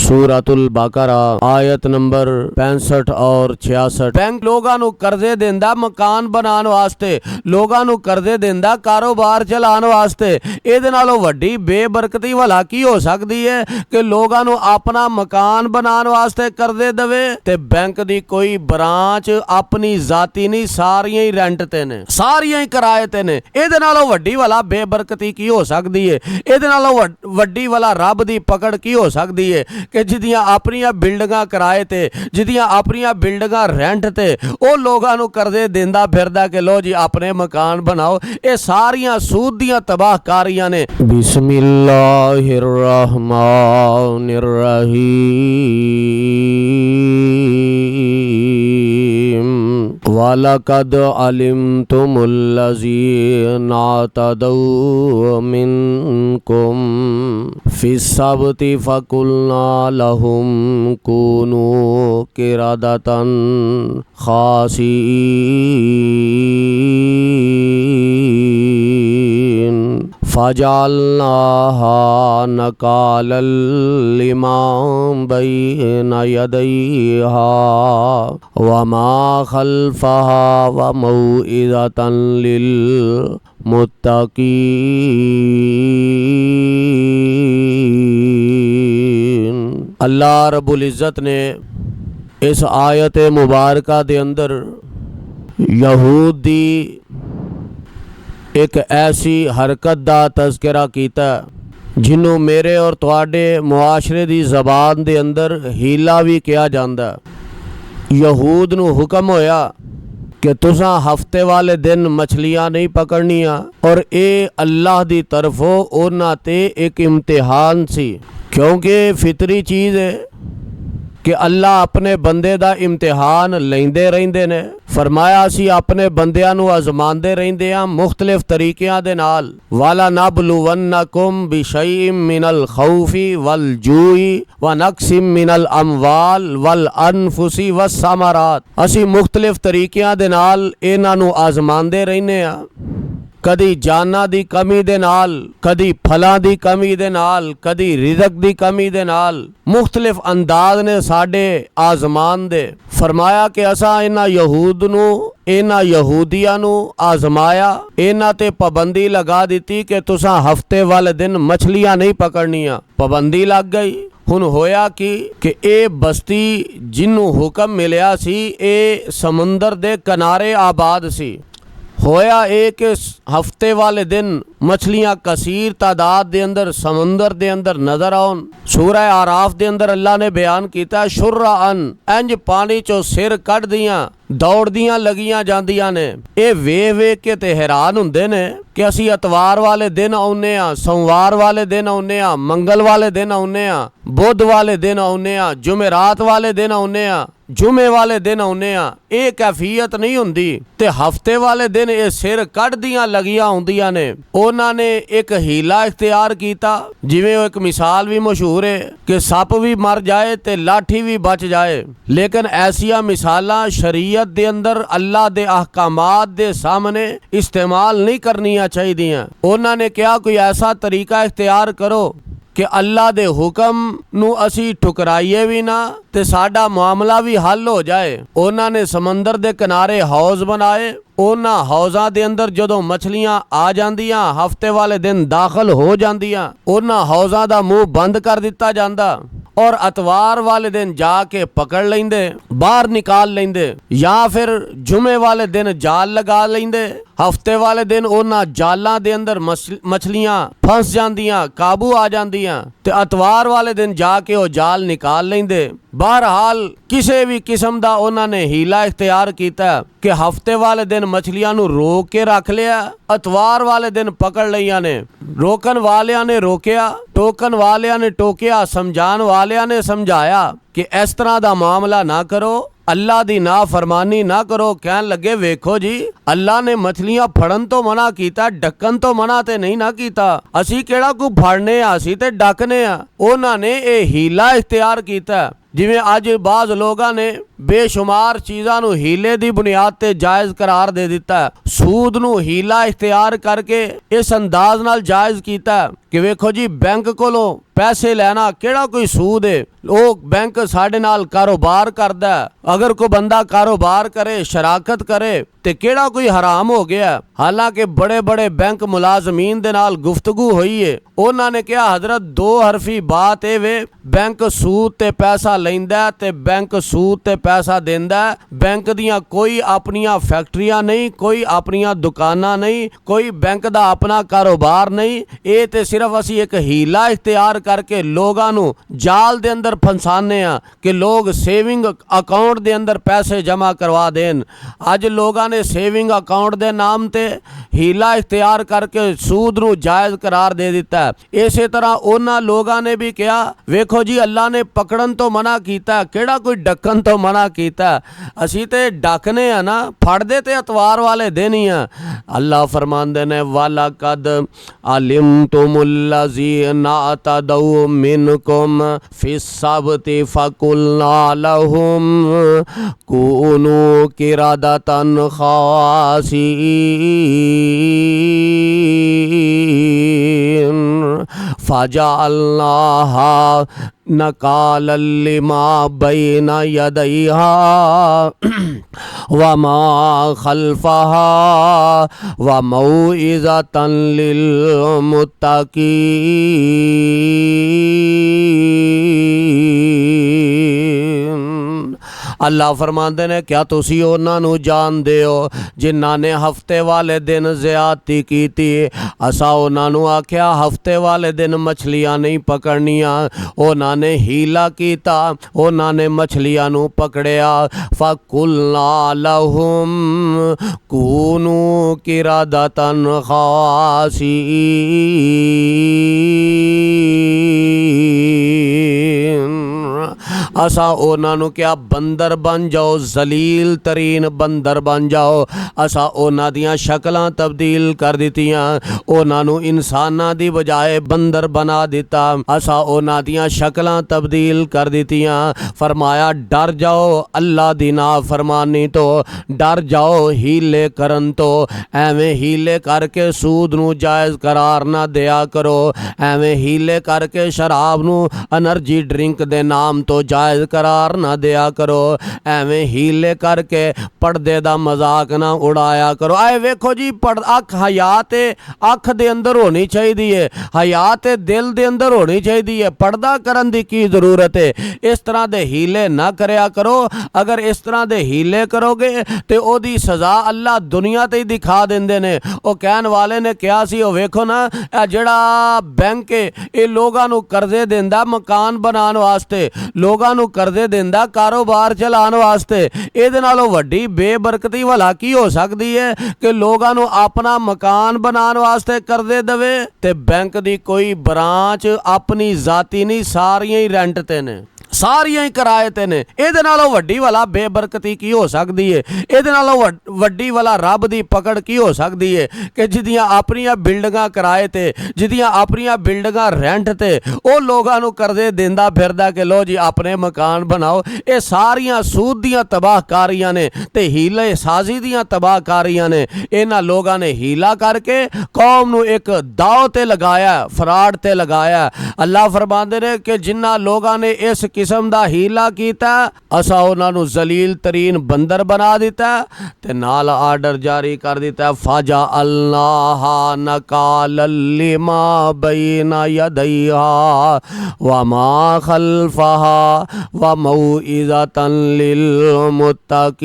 सूरतुल बकरा आयत नंबर 65 और 66। बैंक लोगों ਨੂੰ ਕਰਜ਼ੇ ਦਿੰਦਾ ਮਕਾਨ ਬਣਾਉਣ ਵਾਸਤੇ, ਲੋਕਾਂ ਨੂੰ ਕਰਜ਼ੇ ਦਿੰਦਾ ਕਾਰੋਬਾਰ ਚਲਾਉਣ ਵਾਸਤੇ। ਇਹਦੇ ਨਾਲੋਂ ਵੱਡੀ ਬੇਬਰਕਤੀ ਭਲਾ ਕੀ ਹੋ ਸਕਦੀ ਹੈ ਕਿ ਲੋਕਾਂ ਨੂੰ ਆਪਣਾ ਮਕਾਨ ਬਣਾਉਣ ਵਾਸਤੇ ਕਰਜ਼ੇ ਦੇਵੇ ਤੇ ਬੈਂਕ ਦੀ ਕੋਈ ਬ੍ਰਾਂਚ ਆਪਣੀ ਜ਼ਾਤੀ ਨਹੀਂ, ਸਾਰੀਆਂ ਹੀ ਰੈਂਟ ਤੇ ਨੇ, ਸਾਰੀਆਂ ਹੀ ਕਿਰਾਏ ਤੇ ਨੇ। ਇਹਦੇ ਨਾਲੋਂ ਵੱਡੀ ਭਲਾ ਬੇਬਰਕਤੀ ਕੀ ਹੋ ਸਕਦੀ ਹੈ? ਇਹਦੇ ਨਾਲੋਂ ਵੱਡੀ ਭਲਾ ਰੱਬ ਦੀ ਪਕੜ ਕੀ ਹੋ ਸਕਦੀ ਹੈ ਕਿ ਜਿਹਦੀਆਂ ਆਪਣੀਆਂ ਬਿਲਡਿੰਗਾਂ ਕਿਰਾਏ ਤੇ, ਜਿਹਦੀਆਂ ਆਪਣੀਆਂ ਬਿਲਡਿੰਗਾਂ ਰੈਂਟ ਤੇ, ਉਹ ਲੋਕਾਂ ਨੂੰ ਕਰਜ਼ੇ ਦਿੰਦਾ ਫਿਰਦਾ ਕਿ ਲੋ ਜੀ ਆਪਣੇ ਮਕਾਨ ਬਣਾਓ। ਇਹ ਸਾਰੀਆਂ ਸੂਦ ਦੀਆਂ ਤਬਾਹਕਾਰੀਆਂ ਨੇ। ਬਿਸਮਿल्लाहिर रहमानिर रहीम वलकद अलिमतुमुल्लज़ीना तदौ मिनकुम फिस्सब्ति फकुलना लहुम कुनू किरदतन खासीन फजअलनाहा नकालन लिमा बैना यदैहा वमा खल्फहा व मौइज़तन लिल मुत्तकीन। अल्लाह रब्बुल इज़्ज़त ने इस आयत मुबारका दे अंदर यहूद दी एक ऐसी हरकत दा तज़किरा कीता जिन्हों मेरे और तुहाडे मुआशरे दी ज़बान दे अंदर हीला भी कहा जांदा। यहूद नूं हुक्म होया कि तुसां हफ्ते वाले दिन मछलियां नहीं पकड़नियां, और ये अल्लाह दी तरफों उन्हां ते एक इम्तिहान सी, क्योंकि फितरी चीज़ है कि अल्लाह अपने बंदे दा इम्तिहान लैंदे रहिंदे ने। फरमाया असी अपने बंदियां नूं आजमांदे रहिंदे हां मुख्तलिफ तरीकिਆਂ दे नाल। वाला नबलुवन्नकुम बिशैइन मिनल खौफी वल जूई व नक्सिम मिनल अमवाल वल अनफुसी वस समरात। असी मुख्तलिफ तरीकिਆਂ दे नाल इन्हां नूं आजमांदे रहने हां, कदी जाना दी कमी दे नाल, कदी फलां दी कमी दे नाल, कदी रिज़क दी कमी दे नाल। मुख्तलिफ अंदाज ने साडे आजमान दे। फरमाया कि असां इन्हां यहूद नूं, इन्हां यहूदियां नूं आजमाया, इन्हां ते पाबंदी लगा दी कि तुसां हफ्ते वाले दिन मछलियां नहीं पकड़नियां। पाबंदी लग गई। हुण होया कि ए बस्ती जिन्नू हुक्म मिलिया सी ए समुंदर दे किनारे आबाद सी। होया एक हफ्ते वाले दिन मछलियां कसीर तादाद दे अंदर समुंदर दे अंदर नजर आउन। सूरह आराफ दे अंदर अल्लाह ने बयान किया शुर्राअन, इंज पानी चो सिर कढ़ दियां दौड़दियां लगियां जांदियां ने। ये वेख के ते हैरान हुंदे ने कि असी अतवार वाले दिन आउने आ, सोमवार वाले दिन आउने आ, मंगल वाले दिन आउने आ, बुध वाले दिन आउने आ, जुमेरात वाले दिन आउने आ, जुमे वाले दिन आउने आ। ये कैफियत नहीं हुंदी ते हफ्ते वाले दिन ये सिर कढ़दियां लगियां हुंदियां ने। उन्होंने एक हीला इख्तियार किया, जिवें एक मिसाल भी मशहूर है कि सप भी मर जाए ते लाठी भी बच जाए। लेकिन ऐसिया मिसालां शरीयत दे अंदर अल्लाह दे अहकामात दे सामने इस्तेमाल नहीं करनियां चाहिए। उन्होंने क्या कोई ऐसा तरीका इख्तियार करो कि अल्लाह दे हुक्म नूं असी ठुकराइए भी ना ते साडा मामला भी हल हो जाए। उन्होंने समंदर दे किनारे हौज बनाए। उन्हां हौजां दे अंदर जदों मछलियां आ जांदियां हफ्ते वाले दिन दाखिल हो जांदियां, उन्हां हौजां दा मुंह बंद कर दिता जांदा और अतवार वाले दिन जाके पकड़ लेंदे, बाहर निकाल लेंदे, या फिर जुमे वाले दिन जाल लगा लेंदे। हफ्ते वाले दिन उन्हां जालां दे अंदर मछलियां फंस जांदियां, काबू आ जांदियां ते अतवार वाले दिन जाके वो जाल निकाल लेंदे। बहरहाल किसी भी किस्म का उन्होंने हीला इख्तियार किया कि हफ्ते वाले दिन मछलियां नूं रोक के रख लिया, अतवार वाले दिन पकड़ लिया ने। रोकन वालियां ने रोकया, टोकन वालियां ने टोकिया, समझान वालियां ने समझाया कि इस तरह का मामला ना करो, अल्लाह दी नाफरमानी ना करो। कहन लगे वेखो जी, अल्लाह ने मछलियां फड़न तो मना किया, डकन तो मना ते नहीं ना किया। असी केड़ा कोई फड़ने आ, असी ते डकने आ। उन्होंने ये हीला इख्तियार किया। जिवें अज बाज़ लोगों ने बेशुमार चीज़ां नूं हीले की बुनियाद ते जायज़ करार दे दिता है। सूद नूं हीला इख्तियार करके इस अंदाज नाल जायज़ किया कि वेखो जी बैंक कोलों पैसे लेना किहड़ा कोई सूद है। वो बैंक साडे नाल कारोबार करदा। अगर कोई बंदा कारोबार करे, शराकत करे ते किहड़ा कोई हराम हो गया। हालांकि बड़े बड़े बैंक मुलाजमीन दे नाल गुफ्तगू हुई है। उन्होंने ने कहा हजरत दो हरफी बात ए वे, बैंक सूद ते पैसा लैंदा ते बैंक सूद ते पैसा देंदा। बैंक दियां कोई अपनियां फैक्ट्रियां नहीं, कोई अपनियां दुकानां नहीं, कोई बैंक दा अपना कारोबार नहीं। ये ते सिर्फ असी एक हीला इख्तियार करके लोगां नू जाल दे अंदर फंसाने आ कि लोग सेविंग अकाउंट दे अंदर पैसे जमा करवा देन। अज लोगां ने सेविंग अकाउंट दे नाम ते हीला इख्तियार करके सूद नू जायज़ करार दे दिता है। इसे तरह उन्हां लोगां ने भी कहा वेखो जी अल्लाह ने पकड़न तो मना कीता, किहड़ा कोई डकन तो मना कीता। असी ते डकने आ ना, फड़दे ते अतवार वाले दिन ही आ। अल्लाह फरमांदे ने वाला कद अलिमतुमुल्लज़ीना तदऊ मिनकुम फिस्सबति फकुलना लहुम कूनू किरादतन खासीन फजअलनाहा नकालन लिमा बैना यदैहा वमा खल्फहा व मौइज़तन लिलमुत्तकीन। अल्लाह फरमाते ने क्या तुसी उन्होंने जानते हो जिन्हों ने हफ्ते वाले दिन ज़्यादती की। असा उन्होंने आख्या हफ्ते वाले दिन मछलियाँ नहीं पकड़निया। उन्होंने हीला किया, उन्होंने मछलियाँ नू पकड़िया। फकुलना लहुम कूनू किरादतन खासीन। असा उन्होंने क्या बंदर बन जाओ, जलील तरीन बंदर बन जाओ। असा उन्हां दियां शक्लां तब्दील कर दित्तियां, उन्होंने इंसानां दी बजाए बंदर बना दिता। असा उन्हां दियां शक्लां तब्दील कर दित्तियां। फरमाया डर जाओ अल्लाह दी नाफरमानी तो, डर जाओ हीले करन तो। एवें हीले करके सूद नू जायज़ करार ना दिया करो। एवें हीले करके शराब नू एनर्जी ड्रिंक दे नाम तो जायज़ करार ना दिया करो। एवें हीले करके पर्दे दा मजाक ना उड़ाया करो। आए वेखो जी अख हयात अख दे अंदर होनी चाहिए, हयात दिल दे अंदर होनी चाहिए। पर्दा करन दी की जरूरत है। इस तरह दे हीले ना करया करो। अगर इस तरह दे हीले करोगे तो ओदी सज़ा अल्लाह दुनिया ते ही दिखा देंदे ने। ओ कहन वाले ने कहा सी ओ वेखो ना जिहड़ा बैंक है ये लोगां नू करजे देंदा मकान बनाने वास्ते, लोगां नू करजे देंदा कारोबार चलाने वास्ते। इहदे नालों वड्डी बेबरकती भला की हो सकती है कि लोगां नू अपना मकान बनाने वास्ते करजे देवे ते बैंक दी कोई ब्रांच अपनी जाती नहीं, सारियां ही रेंट ते ने, सारियां ही किराए ते ने। इहदे नालों वड्डी वाला बेबरकती की हो सकती है। इहदे नालों वड्डी वाला रब दी पकड़ की हो सकती है कि जिदियां अपनियां बिल्डिंगां किराए ते, जिदियां अपनियां बिल्डिंगां रेंट ते ओ लोगां नू करजे देंदा फिरदा कि लो जी अपने मकान बनाओ। ये सारियां सूद दियां तबाहकारियां ने ते हीले साजी दियां तबाहकारियां ने। इन्हां लोगां ने हीला करके कौम नू एक दाव ते लगाया, फराड ते लगाया। अल्लाह फरमांदे ने कि जिन्हां लोगां ने इस किस्म दा हीला कीता असा उन्होंने जलील तरीन बंदर बना दिता ते नाल आर्डर जारी कर दिता फाजा अल्लाह नकाल लिमा बैना यदैहा व मा खल्फहा व मौइज़तन लिल मुत्तकीन।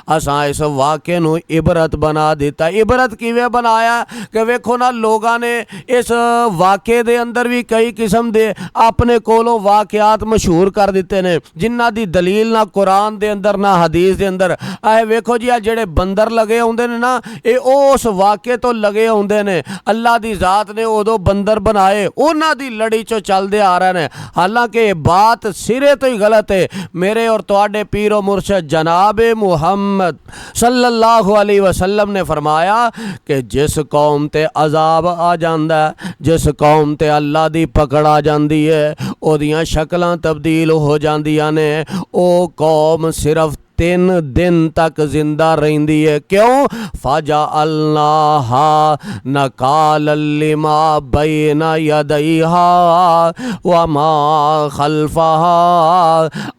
असा इस वाक़े नू इबरत बना दिता। इबरत किवें बनाया कि वेखो ना लोगां ने इस वाक़े दे अंदर भी कई किस्म दे अपने कोलों वाक़यात मशहूर कर दिते ने जिन्हां दी दलील ना कुरान दे अंदर ना हदीस दे अंदर। आए वेखो जी आ जेड़े बंदर लगे आउंदे ने ना ये उस वाक़े तो लगे आउंदे ने। अल्लाह दी ज़ात ने उदों बंदर बनाए, उन्हां दी लड़ी चो चलदे आ रहे ने। हालांकि बात सिरे तो ही गलत है। मेरे और तुहाडे पीरो मुर्शद जनाब मुहम्मद सल्लल्लाहु अलैहि वसल्लम ने फरमाया कि जिस कौम ते अजाब आ जांदा, जिस कौम ते अल्लाह दी पकड़ आ जाती है, ओदियां शक्लां तब्दील हो जांदियां ने। ओ कौम सिर्फ 3 दिन तक जिंदा रहिंदी है। क्यों? फजअलनाहा नकालन लिमा बैना यदैहा व मा खल्फहा।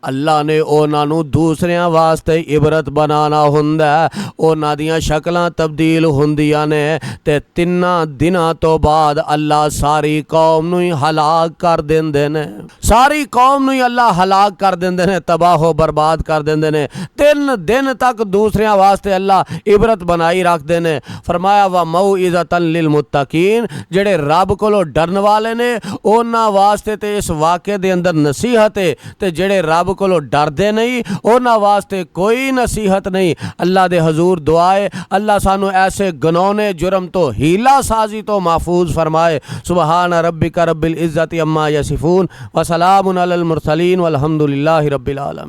अल्लाह ने उन्हां नूं दूसरियां वास्ते इबरत बनाना हुंदा है। उन्हां दियां शक्लां तब्दील हुंदियां ने ते 3 दिनां तो बाद अल्लाह सारी कौम नूं ही हलाक कर देंदे ने। सारी कौम नूं ही अल्लाह हलाक कर देंदे ने, तबाहो बर्बाद कर देंदे ने। 3 दिन तक दूसरियां वास्ते अल्लाह इबरत बनाई रखदे ने। फरमाया व मौइज़तन लिल मुत्तकीन, जेड़े रब कोलों डरन वाले ने उन्हां वास्ते ते इस वाक़े दे अंदर नसीहत है, ते जेड़े रब कोलों डरदे नहीं उन्हां वास्ते कोई नसीहत नहीं। अल्लाह दे हजूर दुआ है अल्लाह सानू ऐसे गनौने जुर्म तो हीला साजी तो महफूज फरमाए। सुबहान रब्बिका रब्बिल इज़्ज़ति अम्मा यसिफून व सलामुन अलल मुरसलीन वल्हम्दुलिल्लाहि रब्बिल आलमीन।